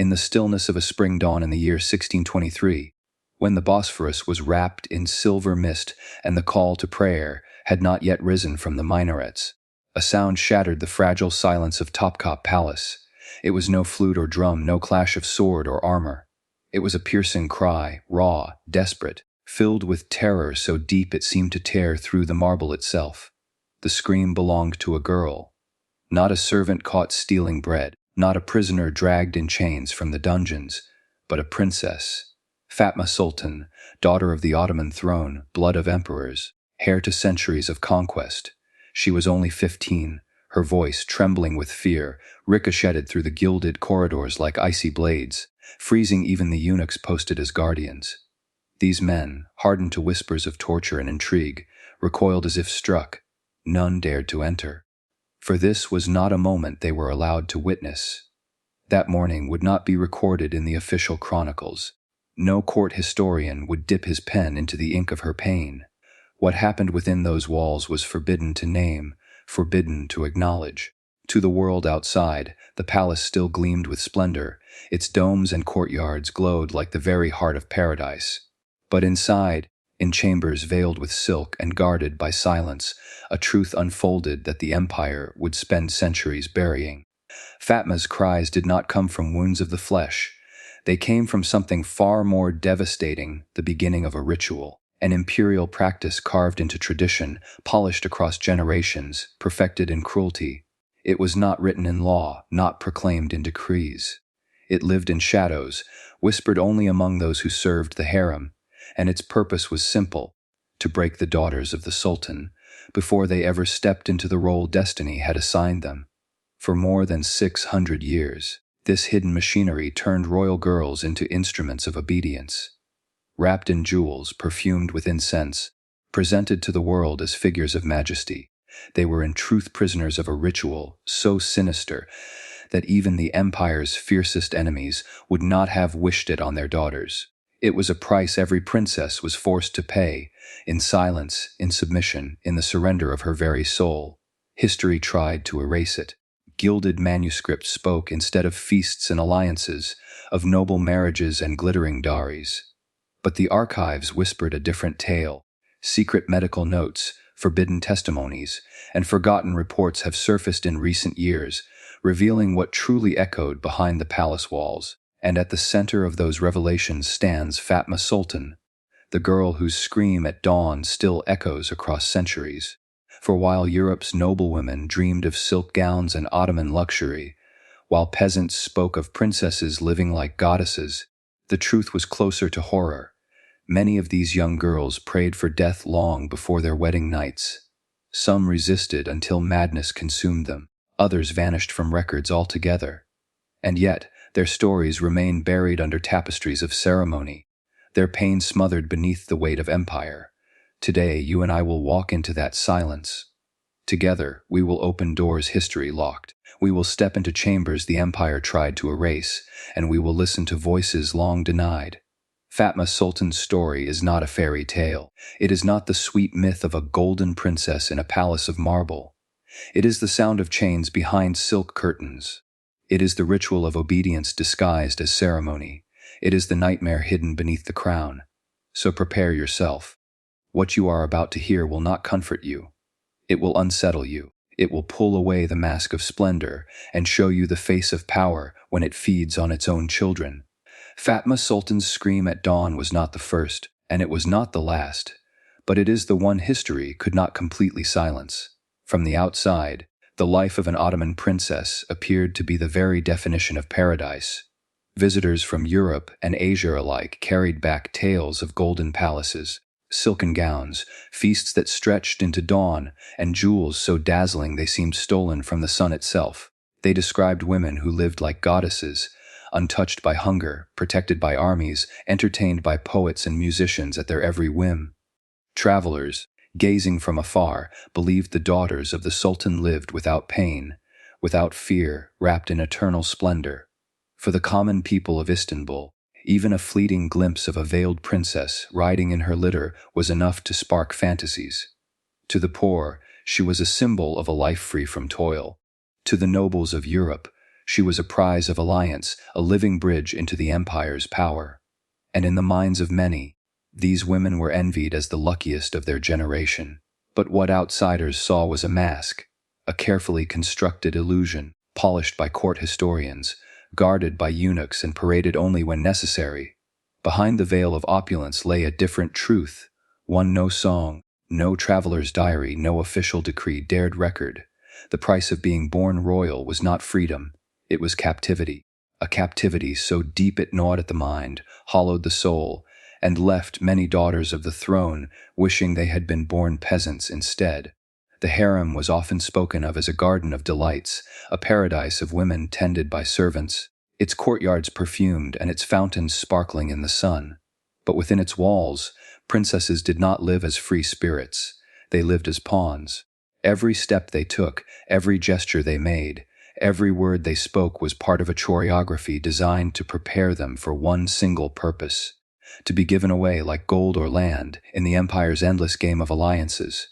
in the stillness of a spring dawn in the year 1623, when the Bosphorus was wrapped in silver mist and the call to prayer had not yet risen from the minarets, a sound shattered the fragile silence of Topkapı Palace. It was no flute or drum, no clash of sword or armor. It was a piercing cry, raw, desperate, filled with terror so deep it seemed to tear through the marble itself. The scream belonged to a girl, not a servant caught stealing bread, not a prisoner dragged in chains from the dungeons, but a princess, Fatma Sultan, daughter of the Ottoman throne, blood of emperors, heir to centuries of conquest. She was only 15, her voice, trembling with fear, ricocheted through the gilded corridors like icy blades, freezing even the eunuchs posted as guardians. These men, hardened to whispers of torture and intrigue, recoiled as if struck. None dared to enter. For this was not a moment they were allowed to witness. That morning would not be recorded in the official chronicles. No court historian would dip his pen into the ink of her pain. What happened within those walls was forbidden to name, forbidden to acknowledge. To the world outside, the palace still gleamed with splendor. Its domes and courtyards glowed like the very heart of paradise. But inside, in chambers veiled with silk and guarded by silence, a truth unfolded that the empire would spend centuries burying. Fatma's cries did not come from wounds of the flesh. They came from something far more devastating, the beginning of a ritual, an imperial practice carved into tradition, polished across generations, perfected in cruelty. It was not written in law, not proclaimed in decrees. It lived in shadows, whispered only among those who served the harem, and its purpose was simple: to break the daughters of the Sultan before they ever stepped into the role destiny had assigned them. For more than 600 years, this hidden machinery turned royal girls into instruments of obedience. Wrapped in jewels, perfumed with incense, presented to the world as figures of majesty, they were in truth prisoners of a ritual so sinister that even the empire's fiercest enemies would not have wished it on their daughters. It was a price every princess was forced to pay, in silence, in submission, in the surrender of her very soul. History tried to erase it. Gilded manuscripts spoke, instead of feasts and alliances, of noble marriages and glittering dowries. But the archives whispered a different tale. Secret medical notes, forbidden testimonies, and forgotten reports have surfaced in recent years, revealing what truly echoed behind the palace walls. And at the center of those revelations stands Fatma Sultan, the girl whose scream at dawn still echoes across centuries. For while Europe's noblewomen dreamed of silk gowns and Ottoman luxury, while peasants spoke of princesses living like goddesses, the truth was closer to horror. Many of these young girls prayed for death long before their wedding nights. Some resisted until madness consumed them. Others vanished from records altogether. And yet, their stories remain buried under tapestries of ceremony, their pain smothered beneath the weight of empire. Today, you and I will walk into that silence. Together, we will open doors history locked. We will step into chambers the empire tried to erase, and we will listen to voices long denied. Fatma Sultan's story is not a fairy tale. It is not the sweet myth of a golden princess in a palace of marble. It is the sound of chains behind silk curtains. It is the ritual of obedience disguised as ceremony. It is the nightmare hidden beneath the crown. So prepare yourself. What you are about to hear will not comfort you. It will unsettle you. It will pull away the mask of splendor and show you the face of power when it feeds on its own children. Fatma Sultan's scream at dawn was not the first, and it was not the last, but it is the one history could not completely silence. From the outside, the life of an Ottoman princess appeared to be the very definition of paradise. Visitors from Europe and Asia alike carried back tales of golden palaces, silken gowns, feasts that stretched into dawn, and jewels so dazzling they seemed stolen from the sun itself. They described women who lived like goddesses, untouched by hunger, protected by armies, entertained by poets and musicians at their every whim. Travelers, gazing from afar, believed the daughters of the Sultan lived without pain, without fear, wrapped in eternal splendor. For the common people of Istanbul, even a fleeting glimpse of a veiled princess riding in her litter was enough to spark fantasies. To the poor, she was a symbol of a life free from toil. To the nobles of Europe, She was a prize of alliance, a living bridge into the empire's power. And in the minds of many, these women were envied as the luckiest of their generation. But what outsiders saw was a mask, a carefully constructed illusion, polished by court historians, guarded by eunuchs and paraded only when necessary. Behind the veil of opulence lay a different truth, one no song, no traveler's diary, no official decree dared record. The price of being born royal was not freedom, it was captivity. A captivity so deep it gnawed at the mind, hollowed the soul, and left many daughters of the throne wishing they had been born peasants instead. The harem was often spoken of as a garden of delights, a paradise of women tended by servants, its courtyards perfumed and its fountains sparkling in the sun. But within its walls, princesses did not live as free spirits, they lived as pawns. Every step they took, every gesture they made, every word they spoke was part of a choreography designed to prepare them for one single purpose: to be given away like gold or land in the empire's endless game of alliances.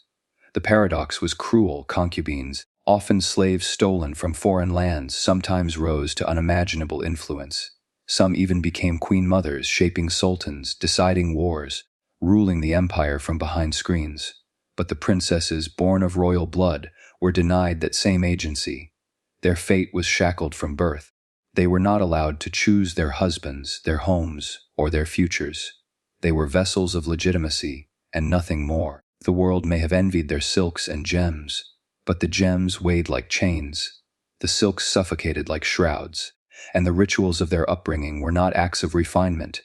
The paradox was cruel concubines, often slaves stolen from foreign lands, sometimes rose to unimaginable influence. Some even became queen mothers, shaping sultans, deciding wars, ruling the empire from behind screens. But the princesses born of royal blood were denied that same agency. Their fate was shackled from birth. They were not allowed to choose their husbands, their homes, or their futures. They were vessels of legitimacy, and nothing more. The world may have envied their silks and gems, but the gems weighed like chains. The silks suffocated like shrouds, and the rituals of their upbringing were not acts of refinement.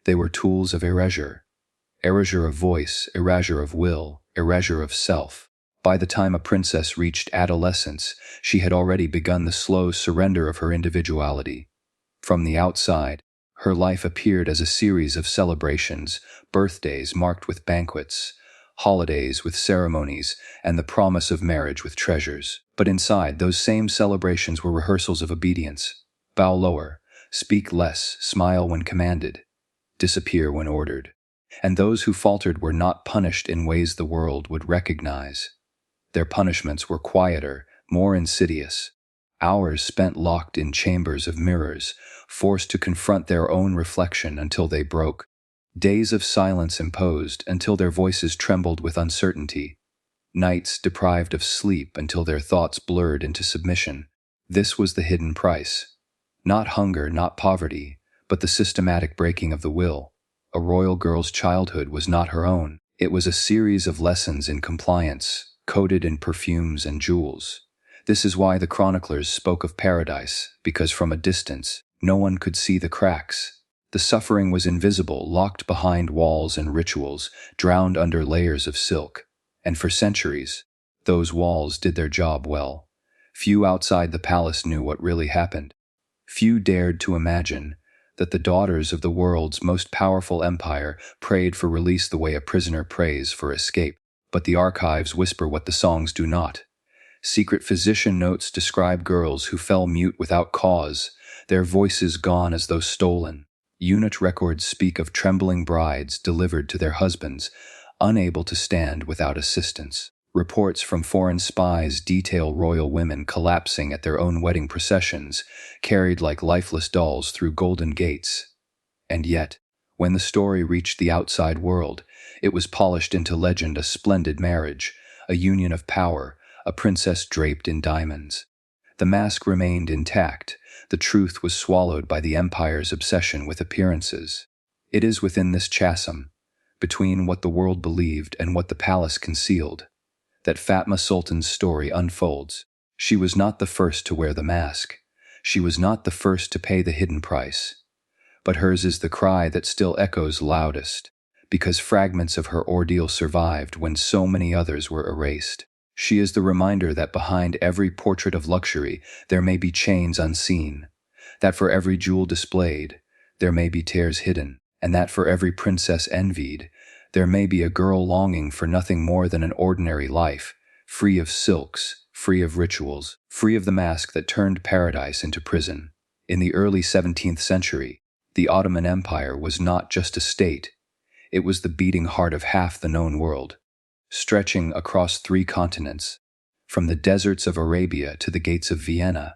They were tools of erasure. Erasure of voice, erasure of will, erasure of self. By the time a princess reached adolescence, she had already begun the slow surrender of her individuality. From the outside, her life appeared as a series of celebrations, birthdays marked with banquets, holidays with ceremonies, and the promise of marriage with treasures. But inside, those same celebrations were rehearsals of obedience. Bow lower, speak less, smile when commanded, disappear when ordered. And those who faltered were not punished in ways the world would recognize. Their punishments were quieter, more insidious. Hours spent locked in chambers of mirrors, forced to confront their own reflection until they broke. Days of silence imposed until their voices trembled with uncertainty. Nights deprived of sleep until their thoughts blurred into submission. This was the hidden price. Not hunger, not poverty, but the systematic breaking of the will. A royal girl's childhood was not her own. It was a series of lessons in compliance, coated in perfumes and jewels. This is why the chroniclers spoke of paradise, because from a distance, no one could see the cracks. The suffering was invisible, locked behind walls and rituals, drowned under layers of silk. And for centuries, those walls did their job well. Few outside the palace knew what really happened. Few dared to imagine that the daughters of the world's most powerful empire prayed for release the way a prisoner prays for escape. But the archives whisper what the songs do not. Secret physician notes describe girls who fell mute without cause, their voices gone as though stolen. Eunuch records speak of trembling brides delivered to their husbands, unable to stand without assistance. Reports from foreign spies detail royal women collapsing at their own wedding processions, carried like lifeless dolls through golden gates. And yet, when the story reached the outside world, it was polished into legend: a splendid marriage, a union of power, a princess draped in diamonds. The mask remained intact. The truth was swallowed by the empire's obsession with appearances. It is within this chasm, between what the world believed and what the palace concealed, that Fatma Sultan's story unfolds. She was not the first to wear the mask. She was not the first to pay the hidden price. But hers is the cry that still echoes loudest, because fragments of her ordeal survived when so many others were erased. She is the reminder that behind every portrait of luxury there may be chains unseen, that for every jewel displayed there may be tears hidden, and that for every princess envied there may be a girl longing for nothing more than an ordinary life, free of silks, free of rituals, free of the mask that turned paradise into prison. In the early 17th century, the Ottoman Empire was not just a state, it was the beating heart of half the known world. Stretching across 3 continents, from the deserts of Arabia to the gates of Vienna,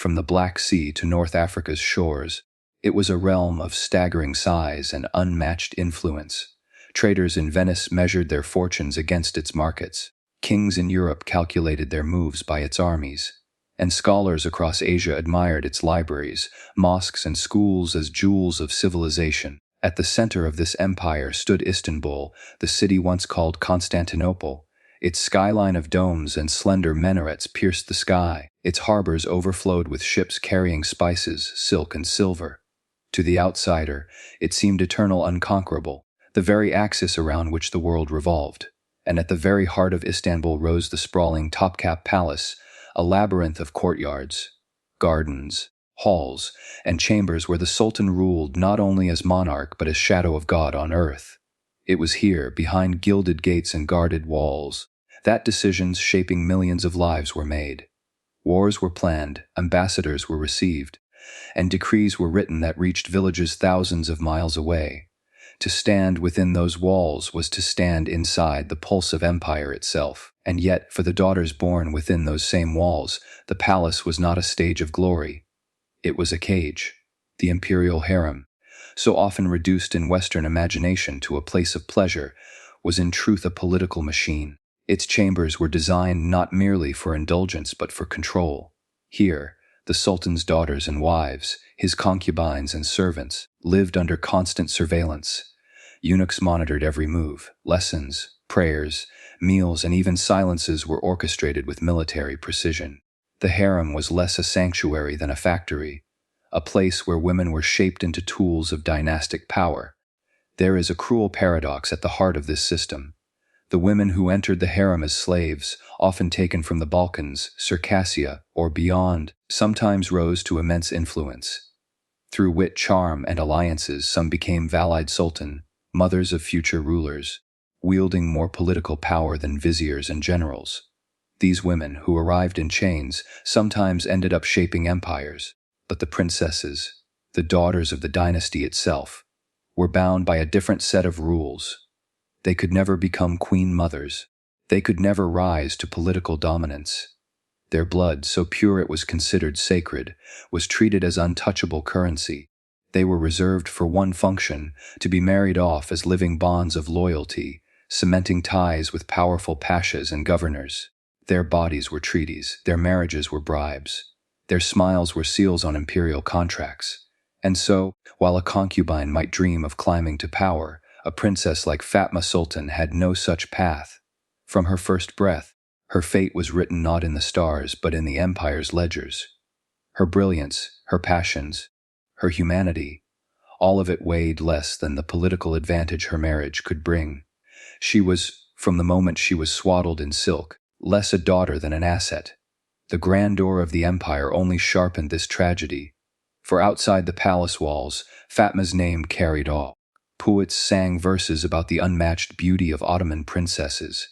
from the Black Sea to North Africa's shores. It was a realm of staggering size and unmatched influence. Traders in Venice measured their fortunes against its markets. Kings in Europe calculated their moves by its armies. And scholars across Asia admired its libraries, mosques, and schools as jewels of civilization. At the center of this empire stood Istanbul, the city once called Constantinople. Its skyline of domes and slender minarets pierced the sky. Its harbors overflowed with ships carrying spices, silk, and silver. To the outsider, it seemed eternal, unconquerable, the very axis around which the world revolved. And at the very heart of Istanbul rose the sprawling Topkapı Palace, a labyrinth of courtyards, gardens, halls, and chambers where the Sultan ruled not only as monarch but as shadow of God on earth. It was here, behind gilded gates and guarded walls, that decisions shaping millions of lives were made. Wars were planned, ambassadors were received, and decrees were written that reached villages thousands of miles away. To stand within those walls was to stand inside the pulse of empire itself. And yet, for the daughters born within those same walls, the palace was not a stage of glory. It was a cage. The imperial harem, so often reduced in Western imagination to a place of pleasure, was in truth a political machine. Its chambers were designed not merely for indulgence but for control. Here, the Sultan's daughters and wives, his concubines and servants, lived under constant surveillance. Eunuchs monitored every move. Lessons, prayers, meals, and even silences were orchestrated with military precision. The harem was less a sanctuary than a factory, a place where women were shaped into tools of dynastic power. There is a cruel paradox at the heart of this system. The women who entered the harem as slaves, often taken from the Balkans, Circassia, or beyond, sometimes rose to immense influence. Through wit, charm, and alliances, some became valide sultan, mothers of future rulers, wielding more political power than viziers and generals. These women, who arrived in chains, sometimes ended up shaping empires, but the princesses, the daughters of the dynasty itself, were bound by a different set of rules. They could never become queen mothers. They could never rise to political dominance. Their blood, so pure it was considered sacred, was treated as untouchable currency. They were reserved for one function, to be married off as living bonds of loyalty, cementing ties with powerful pashas and governors. Their bodies were treaties, their marriages were bribes, their smiles were seals on imperial contracts. And so, while a concubine might dream of climbing to power, a princess like Fatma Sultan had no such path. From her first breath, her fate was written not in the stars but in the empire's ledgers. Her brilliance, her passions, her humanity, all of it weighed less than the political advantage her marriage could bring. She was, from the moment she was swaddled in silk, less a daughter than an asset. The grandeur of the empire only sharpened this tragedy, for outside the palace walls, Fatma's name carried awe. Poets sang verses about the unmatched beauty of Ottoman princesses.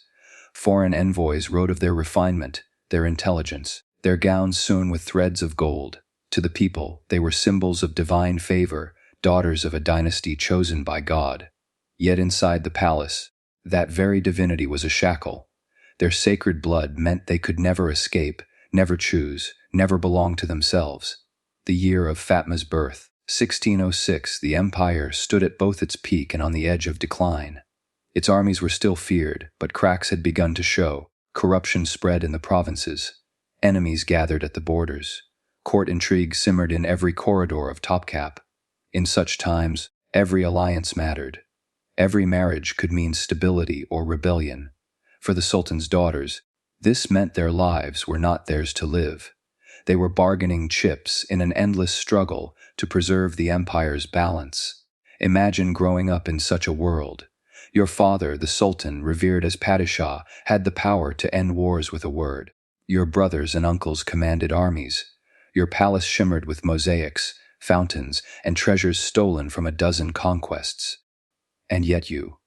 Foreign envoys wrote of their refinement, their intelligence, their gowns sewn with threads of gold. To the people, they were symbols of divine favor, daughters of a dynasty chosen by God. Yet inside the palace, that very divinity was a shackle. Their sacred blood meant they could never escape, never choose, never belong to themselves. The year of Fatma's birth, 1606, the empire stood at both its peak and on the edge of decline. Its armies were still feared, but cracks had begun to show. Corruption spread in the provinces. Enemies gathered at the borders. Court intrigue simmered in every corridor of Topkapı. In such times, every alliance mattered. Every marriage could mean stability or rebellion. For the Sultan's daughters, this meant their lives were not theirs to live. They were bargaining chips in an endless struggle to preserve the empire's balance. Imagine growing up in such a world. Your father, the Sultan, revered as Padishah, had the power to end wars with a word. Your brothers and uncles commanded armies. Your palace shimmered with mosaics, fountains, and treasures stolen from a dozen conquests. And yet you,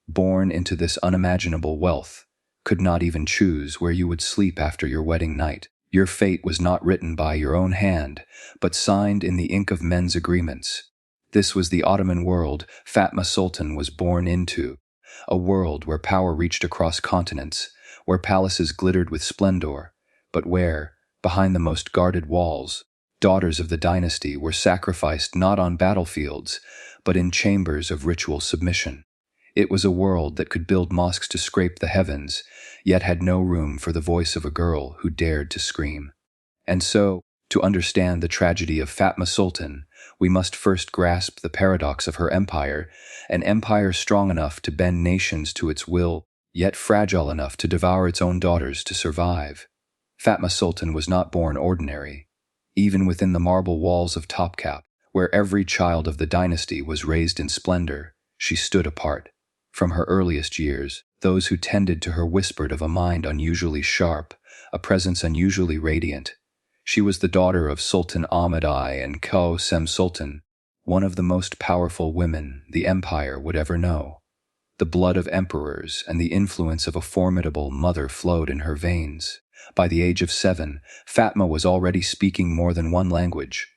born into this unimaginable wealth, could not even choose where you would sleep after your wedding night. Your fate was not written by your own hand, but signed in the ink of men's agreements. This was the Ottoman world Fatma Sultan was born into, a world where power reached across continents, where palaces glittered with splendor, but where, behind the most guarded walls, Daughters of the dynasty were sacrificed not on battlefields, but in chambers of ritual submission. It was a world that could build mosques to scrape the heavens, yet had no room for the voice of a girl who dared to scream. And so, to understand the tragedy of Fatma Sultan, we must first grasp the paradox of her empire, an empire strong enough to bend nations to its will, yet fragile enough to devour its own daughters to survive. Fatma Sultan was not born ordinary. Even within the marble walls of Topkapı, where every child of the dynasty was raised in splendor, she stood apart. From her earliest years, those who tended to her whispered of a mind unusually sharp, a presence unusually radiant. She was the daughter of Sultan Ahmed I and Censored Sultan, one of the most powerful women the empire would ever know. The blood of emperors and the influence of a formidable mother flowed in her veins. By the age of 7, Fatma was already speaking more than one language.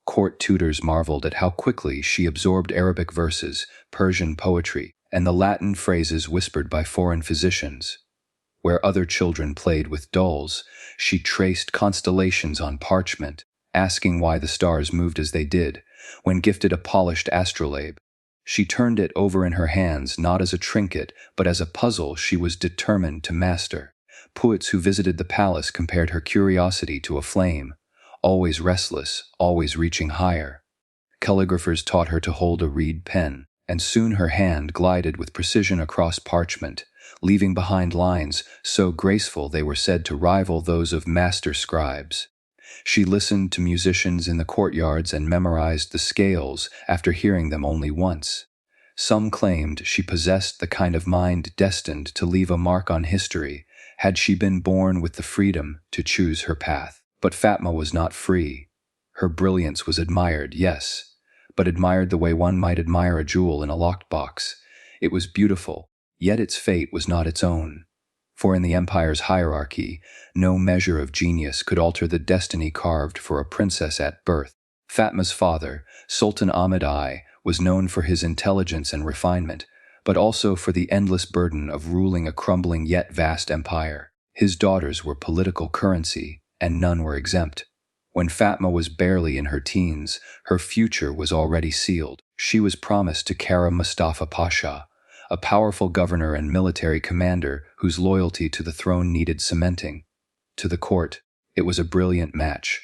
Court tutors marveled at how quickly she absorbed Arabic verses, Persian poetry, and the Latin phrases whispered by foreign physicians. Where other children played with dolls, she traced constellations on parchment, asking why the stars moved as they did. When gifted a polished astrolabe, she turned it over in her hands not as a trinket, but as a puzzle she was determined to master. Poets who visited the palace compared her curiosity to a flame, always restless, always reaching higher. Calligraphers taught her to hold a reed pen, and soon her hand glided with precision across parchment, leaving behind lines so graceful they were said to rival those of master scribes. She listened to musicians in the courtyards and memorized the scales after hearing them only once. Some claimed she possessed the kind of mind destined to leave a mark on history, had she been born with the freedom to choose her path. But Fatma was not free. Her brilliance was admired, yes, but admired the way one might admire a jewel in a locked box. It was beautiful, yet its fate was not its own. For in the empire's hierarchy, no measure of genius could alter the destiny carved for a princess at birth. Fatma's father, Sultan Ahmed I, was known for his intelligence and refinement, but also for the endless burden of ruling a crumbling yet vast empire. His daughters were political currency, and none were exempt. When Fatma was barely in her teens, her future was already sealed. She was promised to Kara Mustafa Pasha, a powerful governor and military commander whose loyalty to the throne needed cementing. To the court, it was a brilliant match.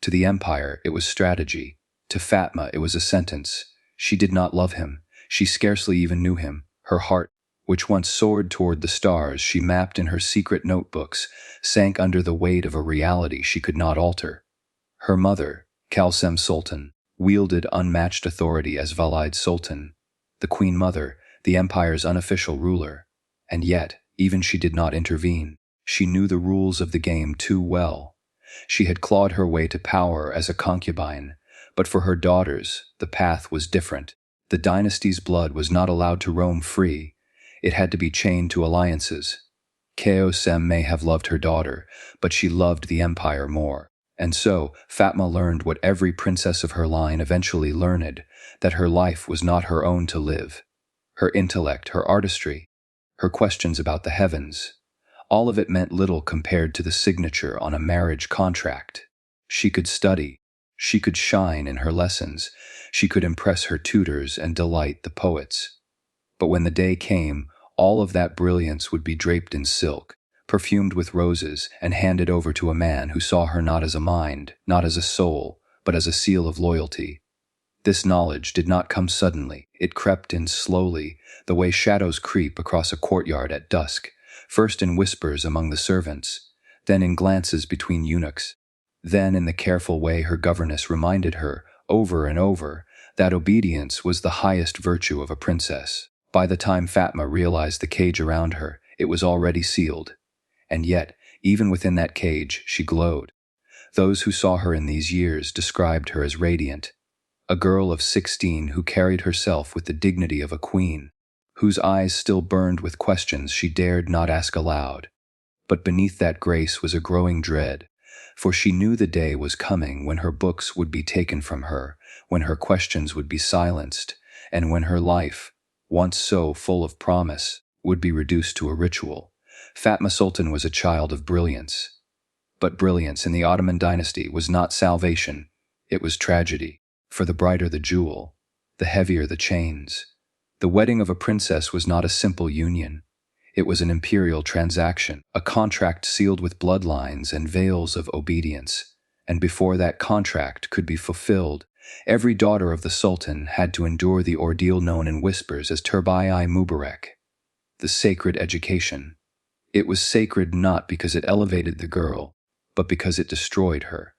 To the empire, it was strategy. To Fatma, it was a sentence. She did not love him. She scarcely even knew him. Her heart, which once soared toward the stars she mapped in her secret notebooks, sank under the weight of a reality she could not alter. Her mother, Censored Sultan, wielded unmatched authority as Valide Sultan, the Queen Mother, the empire's unofficial ruler. And yet, even she did not intervene. She knew the rules of the game too well. She had clawed her way to power as a concubine, but for her daughters, the path was different. The dynasty's blood was not allowed to roam free. It had to be chained to alliances. Censored may have loved her daughter, but she loved the empire more. And so, Fatma learned what every princess of her line eventually learned, that her life was not her own to live. Her intellect, her artistry, her questions about the heavens, all of it meant little compared to the signature on a marriage contract. She could study, she could shine in her lessons, she could impress her tutors and delight the poets. But when the day came, all of that brilliance would be draped in silk, perfumed with roses, and handed over to a man who saw her not as a mind, not as a soul, but as a seal of loyalty. This knowledge did not come suddenly. It crept in slowly, the way shadows creep across a courtyard at dusk, first in whispers among the servants, then in glances between eunuchs, then in the careful way her governess reminded her, over and over, that obedience was the highest virtue of a princess. By the time Fatma realized the cage around her, it was already sealed. And yet, even within that cage, she glowed. Those who saw her in these years described her as radiant. A girl of 16 who carried herself with the dignity of a queen, whose eyes still burned with questions she dared not ask aloud. But beneath that grace was a growing dread, for she knew the day was coming when her books would be taken from her, when her questions would be silenced, and when her life, once so full of promise, would be reduced to a ritual. Fatma Sultan was a child of brilliance. But brilliance in the Ottoman dynasty was not salvation. It was tragedy, for the brighter the jewel, the heavier the chains. The wedding of a princess was not a simple union. It was an imperial transaction, a contract sealed with bloodlines and veils of obedience. And before that contract could be fulfilled, every daughter of the Sultan had to endure the ordeal known in whispers as Terbai-i Mubarak, the sacred education. It was sacred not because it elevated the girl, but because it destroyed her.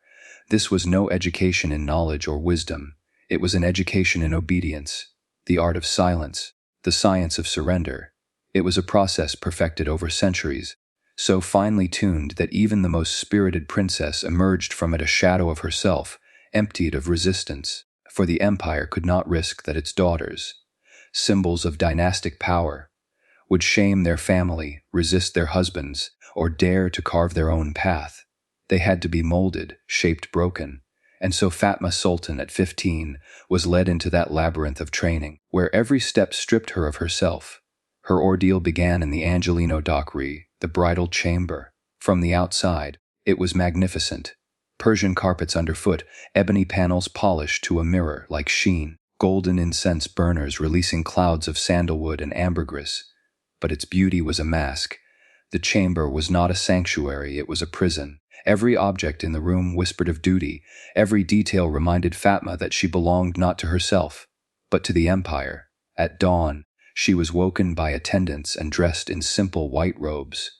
This was no education in knowledge or wisdom. It was an education in obedience, the art of silence, the science of surrender. It was a process perfected over centuries, so finely tuned that even the most spirited princess emerged from it a shadow of herself, emptied of resistance, for the empire could not risk that its daughters, symbols of dynastic power, would shame their family, resist their husbands, or dare to carve their own path. They had to be molded, shaped, broken. And so Fatma Sultan, at 15, was led into that labyrinth of training, where every step stripped her of herself. Her ordeal began in the Angelino Dockery, the bridal chamber. From the outside, it was magnificent. Persian carpets underfoot, ebony panels polished to a mirror like sheen, golden incense burners releasing clouds of sandalwood and ambergris. But its beauty was a mask. The chamber was not a sanctuary, it was a prison. Every object in the room whispered of duty. Every detail reminded Fatma that she belonged not to herself, but to the empire. At dawn, she was woken by attendants and dressed in simple white robes.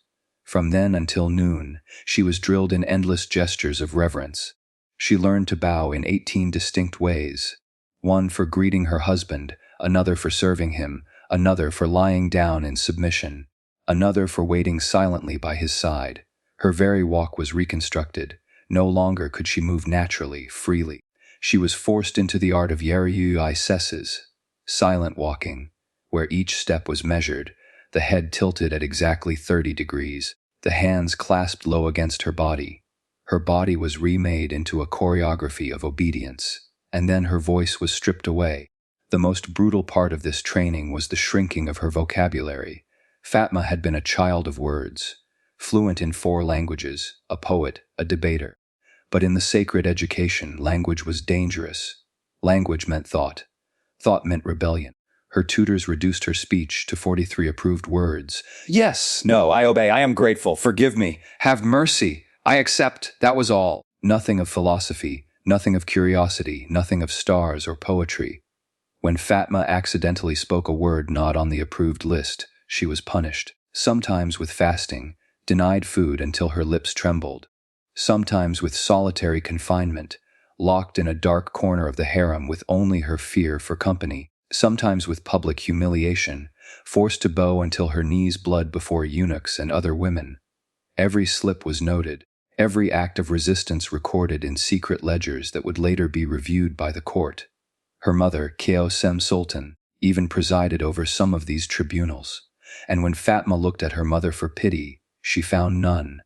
From then until noon, she was drilled in endless gestures of reverence. She learned to bow in 18 distinct ways, one for greeting her husband, another for serving him, another for lying down in submission, another for waiting silently by his side. Her very walk was reconstructed. No longer could she move naturally, freely. She was forced into the art of yeri sesses, silent walking, where each step was measured, the head tilted at exactly 30 degrees, the hands clasped low against her body. Her body was remade into a choreography of obedience, and then her voice was stripped away. The most brutal part of this training was the shrinking of her vocabulary. Fatma had been a child of words, fluent in 4 languages, a poet, a debater. But in the sacred education, language was dangerous. Language meant thought. Thought meant rebellion. Her tutors reduced her speech to 43 approved words. Yes, no, I obey, I am grateful, forgive me, have mercy, I accept, that was all. Nothing of philosophy, nothing of curiosity, nothing of stars or poetry. When Fatma accidentally spoke a word not on the approved list, she was punished, sometimes with fasting, denied food until her lips trembled, sometimes with solitary confinement, locked in a dark corner of the harem with only her fear for company, sometimes with public humiliation, forced to bow until her knees bled before eunuchs and other women. Every slip was noted, every act of resistance recorded in secret ledgers that would later be reviewed by the court. Her mother, Fatma Sultan, even presided over some of these tribunals, and when Fatma looked at her mother for pity, she found none.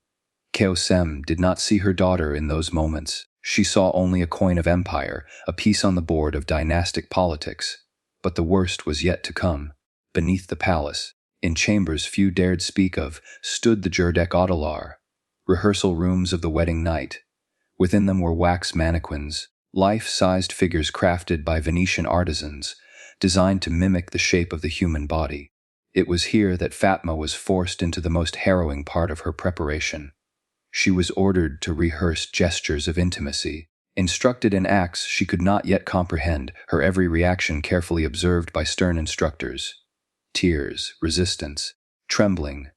Fatma did not see her daughter in those moments. She saw only a coin of empire, a piece on the board of dynastic politics. But the worst was yet to come. Beneath the palace, in chambers few dared speak of, stood the Jerdek Odalar, rehearsal rooms of the wedding night. Within them were wax mannequins, life-sized figures crafted by Venetian artisans, designed to mimic the shape of the human body. It was here that Fatma was forced into the most harrowing part of her preparation. She was ordered to rehearse gestures of intimacy, instructed in acts she could not yet comprehend, her every reaction carefully observed by stern instructors. Tears, resistance, trembling,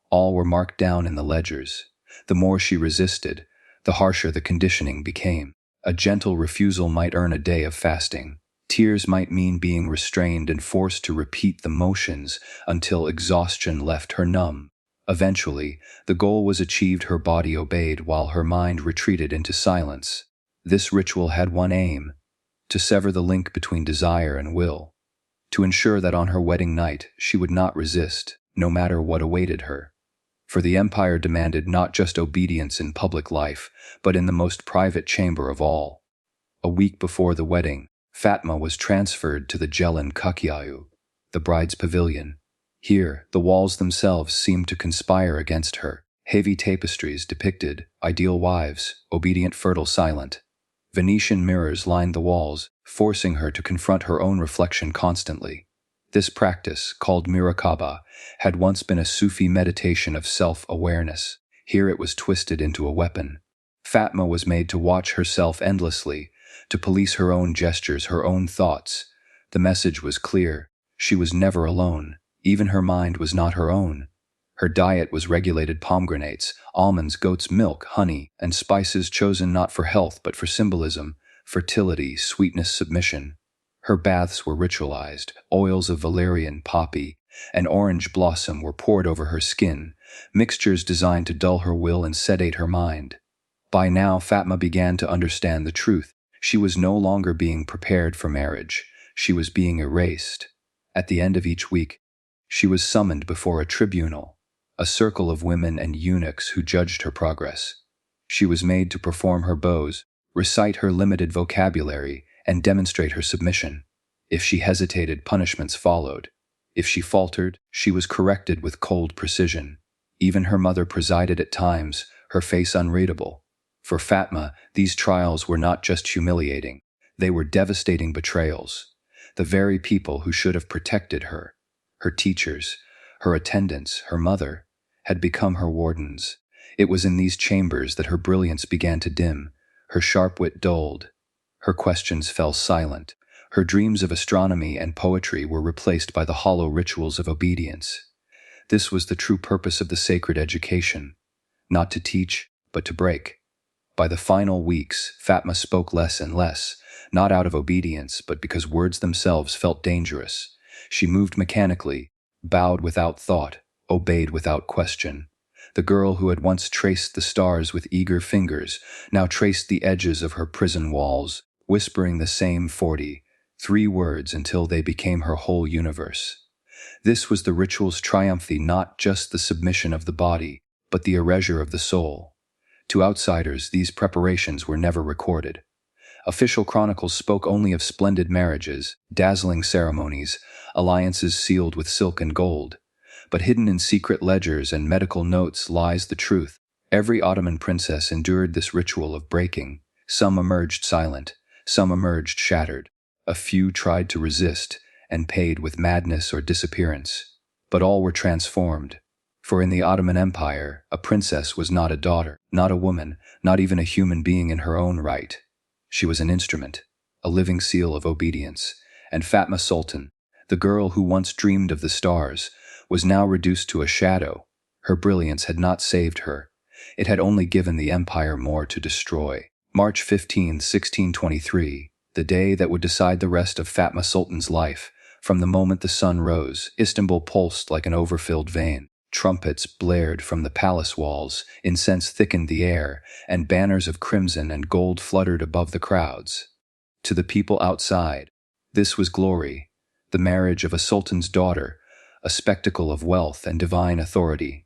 all were marked down in the ledgers. The more she resisted, the harsher the conditioning became. A gentle refusal might earn a day of fasting. Tears might mean being restrained and forced to repeat the motions until exhaustion left her numb. Eventually, the goal was achieved, her body obeyed while her mind retreated into silence. This ritual had one aim: to sever the link between desire and will, to ensure that on her wedding night she would not resist, no matter what awaited her. For the empire demanded not just obedience in public life, but in the most private chamber of all. A week before the wedding, Fatma was transferred to the Gelin Kakyayu, the bride's pavilion. Here, the walls themselves seemed to conspire against her. Heavy tapestries depicted ideal wives, obedient, fertile, silent. Venetian mirrors lined the walls, forcing her to confront her own reflection constantly. This practice, called muraqabah, had once been a Sufi meditation of self-awareness. Here it was twisted into a weapon. Fatma was made to watch herself endlessly, to police her own gestures, her own thoughts. The message was clear. She was never alone. Even her mind was not her own. Her diet was regulated pomegranates, almonds, goat's milk, honey, and spices chosen not for health but for symbolism, fertility, sweetness, submission. Her baths were ritualized. Oils of valerian, poppy, and orange blossom were poured over her skin, mixtures designed to dull her will and sedate her mind. By now, Fatma began to understand the truth. She was no longer being prepared for marriage. She was being erased. At the end of each week, she was summoned before a tribunal, a circle of women and eunuchs who judged her progress. She was made to perform her bows, recite her limited vocabulary, and demonstrate her submission. If she hesitated, punishments followed. If she faltered, she was corrected with cold precision. Even her mother presided at times, her face unreadable. For Fatma, these trials were not just humiliating. They were devastating betrayals. The very people who should have protected her, her teachers, her attendants, her mother, had become her wardens. It was in these chambers that her brilliance began to dim, her sharp wit dulled. Her questions fell silent. Her dreams of astronomy and poetry were replaced by the hollow rituals of obedience. This was the true purpose of the sacred education, not to teach, but to break. By the final weeks, Fatma spoke less and less, not out of obedience, but because words themselves felt dangerous. She moved mechanically, bowed without thought, obeyed without question. The girl who had once traced the stars with eager fingers now traced the edges of her prison walls, whispering the same 43 words until they became her whole universe. This was the ritual's triumph, not just the submission of the body, but the erasure of the soul. To outsiders, these preparations were never recorded. Official chronicles spoke only of splendid marriages, dazzling ceremonies, alliances sealed with silk and gold. But hidden in secret ledgers and medical notes lies the truth. Every Ottoman princess endured this ritual of breaking. Some emerged silent, some emerged shattered. A few tried to resist and paid with madness or disappearance. But all were transformed. For in the Ottoman Empire, a princess was not a daughter, not a woman, not even a human being in her own right. She was an instrument, a living seal of obedience. And Fatma Sultan, the girl who once dreamed of the stars, was now reduced to a shadow. Her brilliance had not saved her. It had only given the empire more to destroy. March 15, 1623, the day that would decide the rest of Fatma Sultan's life. From the moment the sun rose, Istanbul pulsed like an overfilled vein. Trumpets blared from the palace walls, incense thickened the air, and banners of crimson and gold fluttered above the crowds. To the people outside, this was glory, the marriage of a sultan's daughter, a spectacle of wealth and divine authority.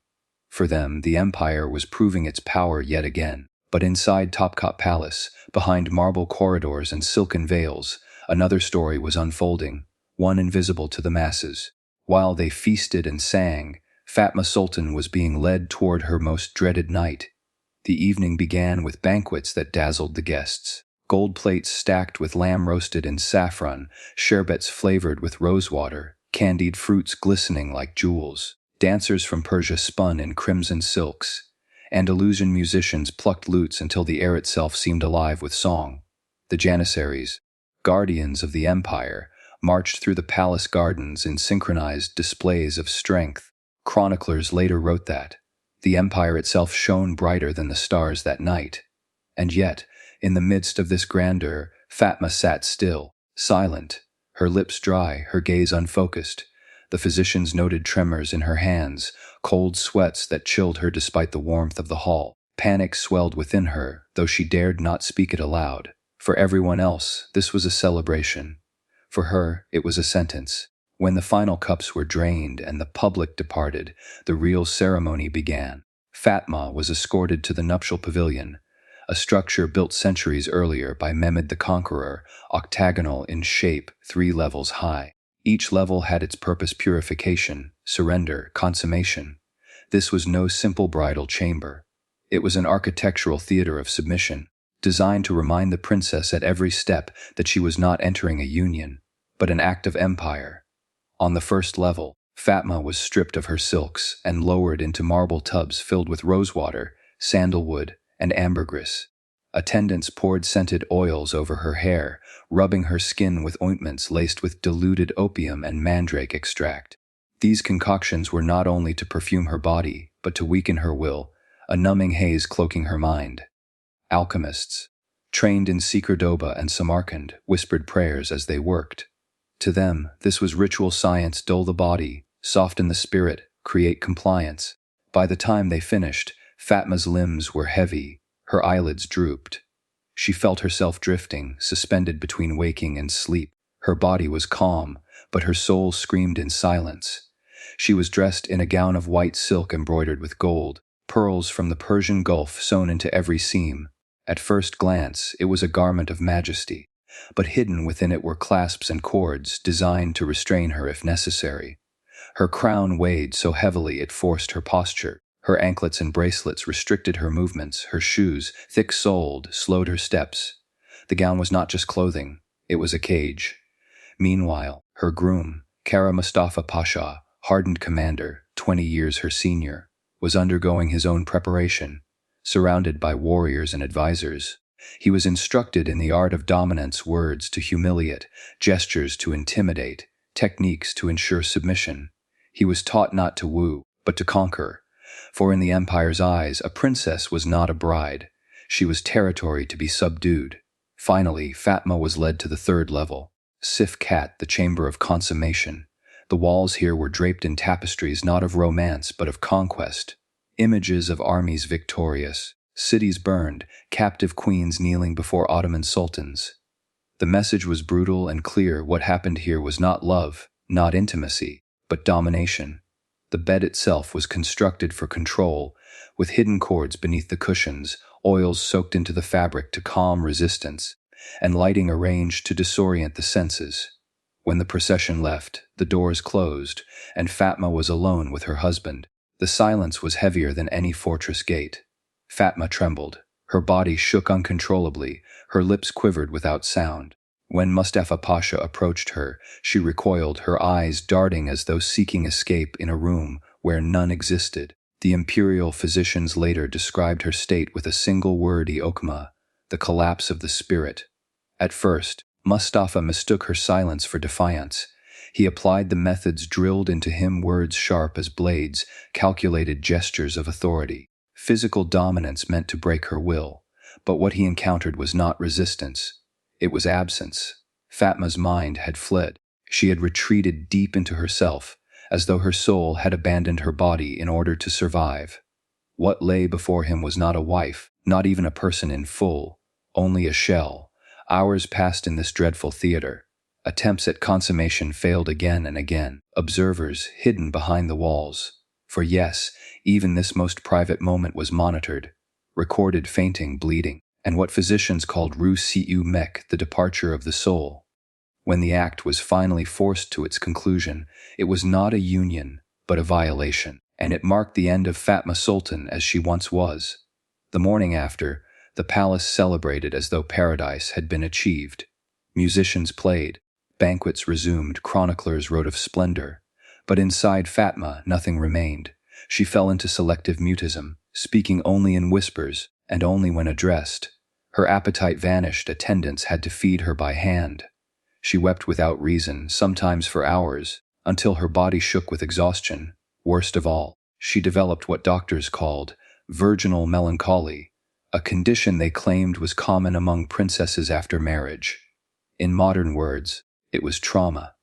For them, the empire was proving its power yet again. But inside Topkapı Palace, behind marble corridors and silken veils, another story was unfolding, one invisible to the masses. While they feasted and sang, Fatma Sultan was being led toward her most dreaded night. The evening began with banquets that dazzled the guests. Gold plates stacked with lamb roasted in saffron, sherbets flavored with rosewater, candied fruits glistening like jewels. Dancers from Persia spun in crimson silks. Andalusian musicians plucked lutes until the air itself seemed alive with song. The janissaries, guardians of the empire, marched through the palace gardens in synchronized displays of strength. Chroniclers later wrote that the empire itself shone brighter than the stars that night. And yet, in the midst of this grandeur, Fatma sat still, silent, her lips dry, her gaze unfocused. The physicians noted tremors in her hands, cold sweats that chilled her despite the warmth of the hall. Panic swelled within her, though she dared not speak it aloud. For everyone else, this was a celebration. For her, it was a sentence. When the final cups were drained and the public departed, the real ceremony began. Fatma was escorted to the nuptial pavilion, a structure built centuries earlier by Mehmed the Conqueror, octagonal in shape, 3 levels high. Each level had its purpose: purification, surrender, consummation. This was no simple bridal chamber. It was an architectural theater of submission. designed to remind the princess at every step that she was not entering a union, but an act of empire. On the first level, Fatma was stripped of her silks and lowered into marble tubs filled with rosewater, sandalwood, and ambergris. Attendants poured scented oils over her hair, rubbing her skin with ointments laced with diluted opium and mandrake extract. These concoctions were not only to perfume her body, but to weaken her will, a numbing haze cloaking her mind. Alchemists, trained in Cordoba and Samarkand, whispered prayers as they worked. To them, this was ritual science: dull the body, soften the spirit, create compliance. By the time they finished, Fatma's limbs were heavy, her eyelids drooped. She felt herself drifting, suspended between waking and sleep. Her body was calm, but her soul screamed in silence. She was dressed in a gown of white silk embroidered with gold, pearls from the Persian Gulf sewn into every seam. At first glance, it was a garment of majesty, but hidden within it were clasps and cords designed to restrain her if necessary. Her crown weighed so heavily it forced her posture. Her anklets and bracelets restricted her movements. Her shoes, thick-soled, slowed her steps. The gown was not just clothing, it was a cage. Meanwhile, her groom, Kara Mustafa Pasha, hardened commander, 20 years her senior, was undergoing his own preparation. Surrounded by warriors and advisors, he was instructed in the art of dominance: words to humiliate, gestures to intimidate, techniques to ensure submission. He was taught not to woo, but to conquer. For in the empire's eyes, a princess was not a bride. She was territory to be subdued. Finally, Fatma was led to the third level, Sif Kat, the chamber of consummation. The walls here were draped in tapestries not of romance but of conquest. Images of armies victorious, cities burned, captive queens kneeling before Ottoman sultans. The message was brutal and clear: what happened here was not love, not intimacy, but domination. The bed itself was constructed for control, with hidden cords beneath the cushions, oils soaked into the fabric to calm resistance, and lighting arranged to disorient the senses. When the procession left, the doors closed, and Fatma was alone with her husband. The silence was heavier than any fortress gate. Fatma trembled. Her body shook uncontrollably, her lips quivered without sound. When Mustafa Pasha approached her, she recoiled, her eyes darting as though seeking escape in a room where none existed. The imperial physicians later described her state with a single word: okma, the collapse of the spirit. At first, Mustafa mistook her silence for defiance. He applied the methods drilled into him: words sharp as blades, calculated gestures of authority. Physical dominance meant to break her will, but what he encountered was not resistance. It was absence. Fatma's mind had fled. She had retreated deep into herself, as though her soul had abandoned her body in order to survive. What lay before him was not a wife, not even a person in full, only a shell. Hours passed in this dreadful theater. Attempts at consummation failed again and again. Observers hidden behind the walls. For yes, even this most private moment was monitored. Recorded fainting, bleeding, and what physicians called ru-siu mek, the departure of the soul. When the act was finally forced to its conclusion, it was not a union, but a violation, and it marked the end of Fatma Sultan as she once was. The morning after, the palace celebrated as though paradise had been achieved. Musicians played, banquets resumed, chroniclers wrote of splendor. But inside Fatma, nothing remained. She fell into selective mutism, speaking only in whispers, and only when addressed. Her appetite vanished, attendants had to feed her by hand. She wept without reason, sometimes for hours, until her body shook with exhaustion. Worst of all, she developed what doctors called virginal melancholy, a condition they claimed was common among princesses after marriage. In modern words, it was trauma,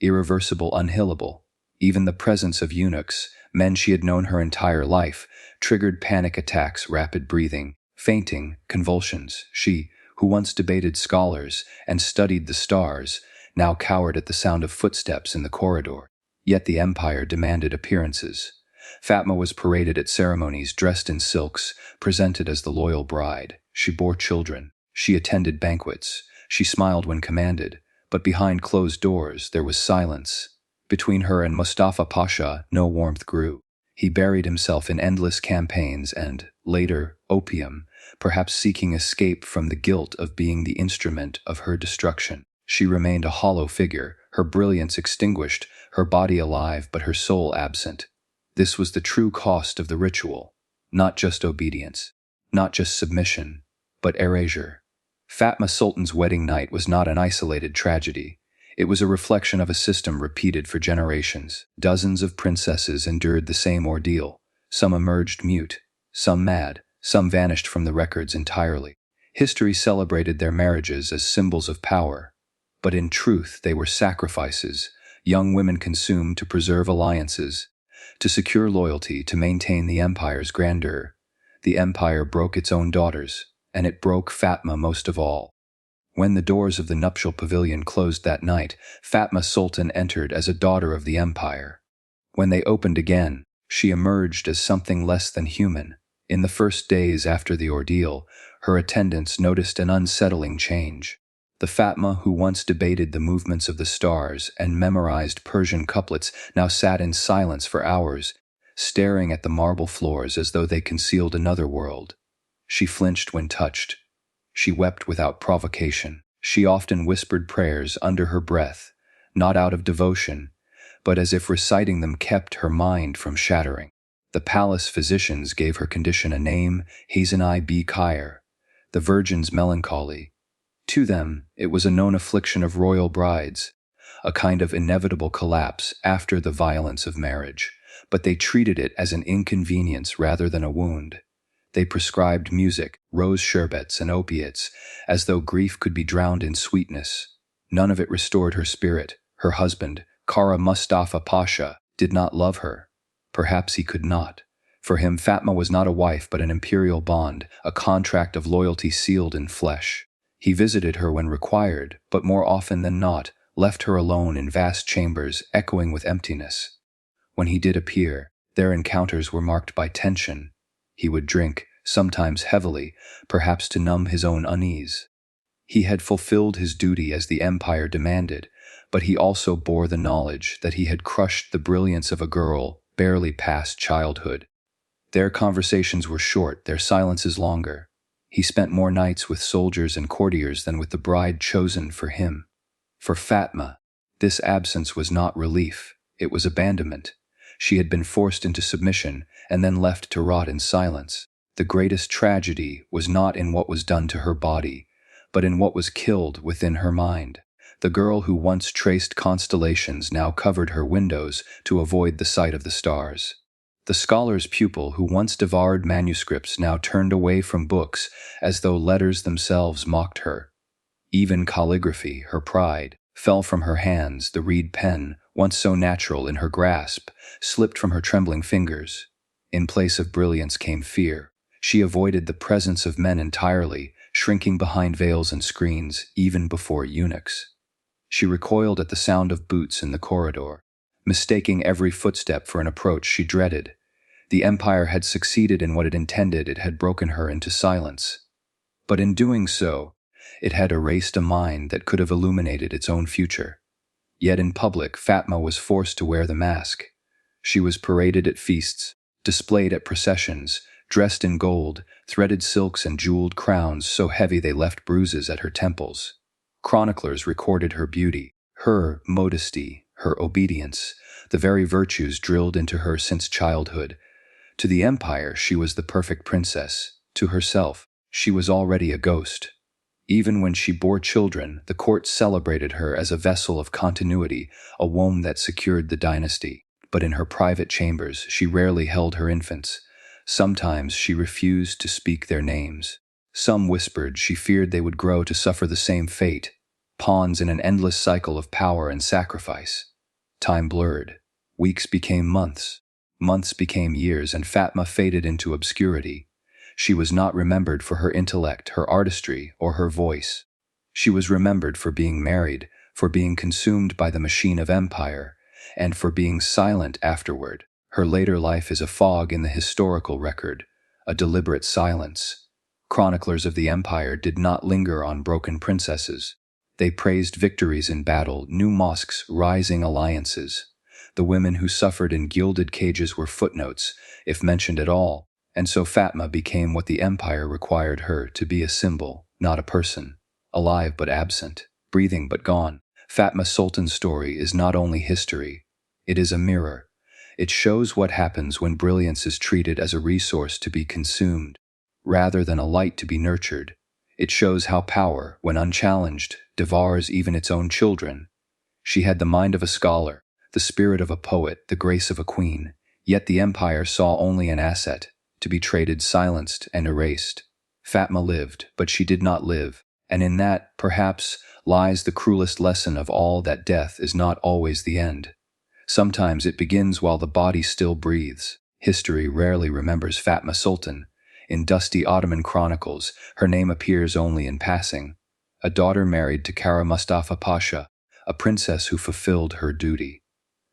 irreversible, unhealable. Even the presence of eunuchs, men she had known her entire life, triggered panic attacks, rapid breathing, fainting, convulsions. She, who once debated scholars and studied the stars, now cowered at the sound of footsteps in the corridor. Yet the empire demanded appearances. Fatma was paraded at ceremonies dressed in silks, presented as the loyal bride. She bore children. She attended banquets. She smiled when commanded. But behind closed doors there was silence. Between her and Mustafa Pasha, no warmth grew. He buried himself in endless campaigns and, later, opium, perhaps seeking escape from the guilt of being the instrument of her destruction. She remained a hollow figure, her brilliance extinguished, her body alive but her soul absent. This was the true cost of the ritual, not just obedience, not just submission, but erasure. Fatma Sultan's wedding night was not an isolated tragedy. It was a reflection of a system repeated for generations. Dozens of princesses endured the same ordeal. Some emerged mute, some mad, some vanished from the records entirely. History celebrated their marriages as symbols of power, but in truth they were sacrifices, young women consumed to preserve alliances, to secure loyalty, to maintain the empire's grandeur. The empire broke its own daughters, and it broke Fatma most of all. When the doors of the nuptial pavilion closed that night, Fatma Sultan entered as a daughter of the empire. When they opened again, she emerged as something less than human. In the first days after the ordeal, her attendants noticed an unsettling change. The Fatma who once debated the movements of the stars and memorized Persian couplets now sat in silence for hours, staring at the marble floors as though they concealed another world. She flinched when touched. She wept without provocation. She often whispered prayers under her breath, not out of devotion, but as if reciting them kept her mind from shattering. The palace physicians gave her condition a name, Hazani B. Khair, the Virgin's melancholy. To them, it was a known affliction of royal brides, a kind of inevitable collapse after the violence of marriage, but they treated it as an inconvenience rather than a wound. They prescribed music, rose sherbets, and opiates, as though grief could be drowned in sweetness. None of it restored her spirit. Her husband, Kara Mustafa Pasha, did not love her. Perhaps he could not. For him, Fatma was not a wife but an imperial bond, a contract of loyalty sealed in flesh. He visited her when required, but more often than not, left her alone in vast chambers echoing with emptiness. When he did appear, their encounters were marked by tension. He would drink, sometimes heavily, perhaps to numb his own unease. He had fulfilled his duty as the empire demanded, but he also bore the knowledge that he had crushed the brilliance of a girl barely past childhood. Their conversations were short, their silences longer. He spent more nights with soldiers and courtiers than with the bride chosen for him. For Fatma, this absence was not relief, it was abandonment. She had been forced into submission and then left to rot in silence. The greatest tragedy was not in what was done to her body, but in what was killed within her mind. The girl who once traced constellations now covered her windows to avoid the sight of the stars. The scholar's pupil who once devoured manuscripts now turned away from books as though letters themselves mocked her. Even calligraphy, her pride, fell from her hands. The reed pen, once so natural in her grasp, slipped from her trembling fingers. In place of brilliance came fear. She avoided the presence of men entirely, shrinking behind veils and screens, even before eunuchs. She recoiled at the sound of boots in the corridor, mistaking every footstep for an approach she dreaded. The empire had succeeded in what it intended. It had broken her into silence. But in doing so, it had erased a mind that could have illuminated its own future. Yet in public, Fatma was forced to wear the mask. She was paraded at feasts, displayed at processions, dressed in gold, threaded silks and jeweled crowns so heavy they left bruises at her temples. Chroniclers recorded her beauty, her modesty, her obedience, the very virtues drilled into her since childhood. To the empire, she was the perfect princess. To herself, she was already a ghost. Even when she bore children, the court celebrated her as a vessel of continuity, a womb that secured the dynasty. But in her private chambers, she rarely held her infants. Sometimes she refused to speak their names. Some whispered she feared they would grow to suffer the same fate, pawns in an endless cycle of power and sacrifice. Time blurred. Weeks became months. Months became years, and Fatma faded into obscurity. She was not remembered for her intellect, her artistry, or her voice. She was remembered for being married, for being consumed by the machine of empire, and for being silent afterward. Her later life is a fog in the historical record, a deliberate silence. Chroniclers of the empire did not linger on broken princesses. They praised victories in battle, new mosques, rising alliances. The women who suffered in gilded cages were footnotes, if mentioned at all, And so Fatma became what the empire required her to be: a symbol, not a person, alive but absent, breathing but gone. Fatma Sultan's story is not only history, it is a mirror. It shows what happens when brilliance is treated as a resource to be consumed, rather than a light to be nurtured. It shows how power, when unchallenged, devours even its own children. She had the mind of a scholar, the spirit of a poet, the grace of a queen, yet the empire saw only an asset, to be traded, silenced, and erased. Fatma lived, but she did not live, and in that, perhaps, lies the cruelest lesson of all: that death is not always the end. Sometimes it begins while the body still breathes. History rarely remembers Fatma Sultan. In dusty Ottoman chronicles, her name appears only in passing. A daughter married to Kara Mustafa Pasha, a princess who fulfilled her duty.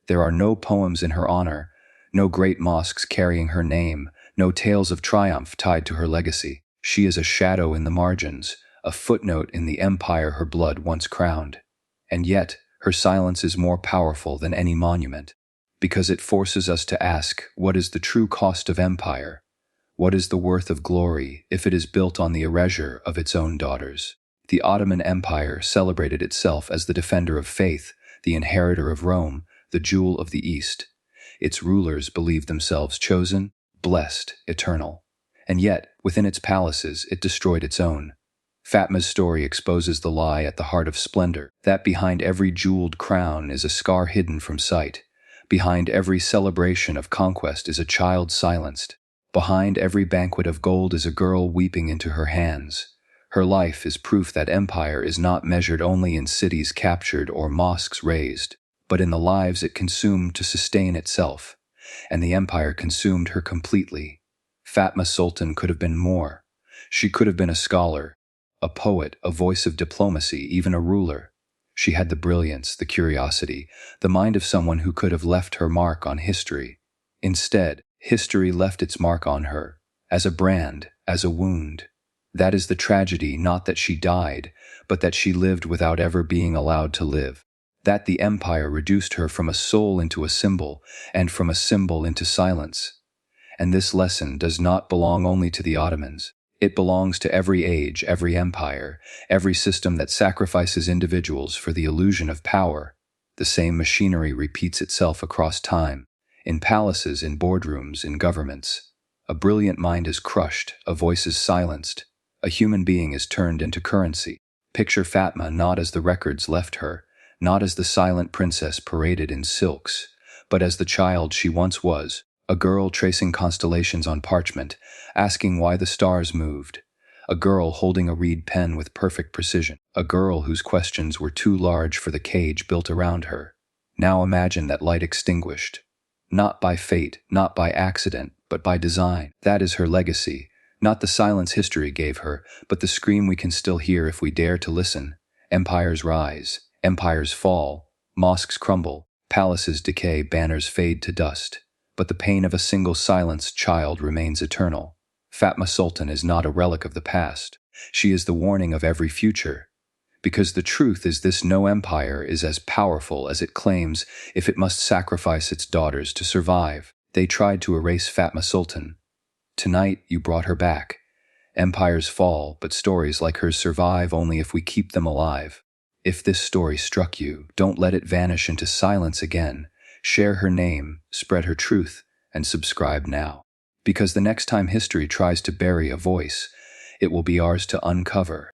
There are no poems in her honor, no great mosques carrying her name, no tales of triumph tied to her legacy. She is a shadow in the margins, a footnote in the empire her blood once crowned. And yet, her silence is more powerful than any monument, because it forces us to ask, what is the true cost of empire? What is the worth of glory if it is built on the erasure of its own daughters? The Ottoman Empire celebrated itself as the defender of faith, the inheritor of Rome, the jewel of the East. Its rulers believed themselves chosen, blessed, eternal. And yet, within its palaces, it destroyed its own. Fatma's story exposes the lie at the heart of splendor, that behind every jeweled crown is a scar hidden from sight. Behind every celebration of conquest is a child silenced. Behind every banquet of gold is a girl weeping into her hands. Her life is proof that empire is not measured only in cities captured or mosques razed, but in the lives it consumed to sustain itself. And the empire consumed her completely. Fatma Sultan could have been more. She could have been a scholar, a poet, a voice of diplomacy, even a ruler. She had the brilliance, the curiosity, the mind of someone who could have left her mark on history. Instead, history left its mark on her, as a brand, as a wound. That is the tragedy, not that she died, but that she lived without ever being allowed to live. That the empire reduced her from a soul into a symbol, and from a symbol into silence. And this lesson does not belong only to the Ottomans. It belongs to every age, every empire, every system that sacrifices individuals for the illusion of power. The same machinery repeats itself across time, in palaces, in boardrooms, in governments. A brilliant mind is crushed, a voice is silenced, a human being is turned into currency. Picture Fatma not as the records left her, not as the silent princess paraded in silks, but as the child she once was, a girl tracing constellations on parchment, asking why the stars moved, a girl holding a reed pen with perfect precision, a girl whose questions were too large for the cage built around her. Now imagine that light extinguished, not by fate, not by accident, but by design. That is her legacy, not the silence history gave her, but the scream we can still hear if we dare to listen. Empires rise, empires fall, mosques crumble, palaces decay, banners fade to dust. But the pain of a single silenced child remains eternal. Fatma Sultan is not a relic of the past. She is the warning of every future. Because the truth is this: no empire is as powerful as it claims if it must sacrifice its daughters to survive. They tried to erase Fatma Sultan. Tonight you brought her back. Empires fall, but stories like hers survive only if we keep them alive. If this story struck you, don't let it vanish into silence again. Share her name, spread her truth, and subscribe now. Because the next time history tries to bury a voice, it will be ours to uncover.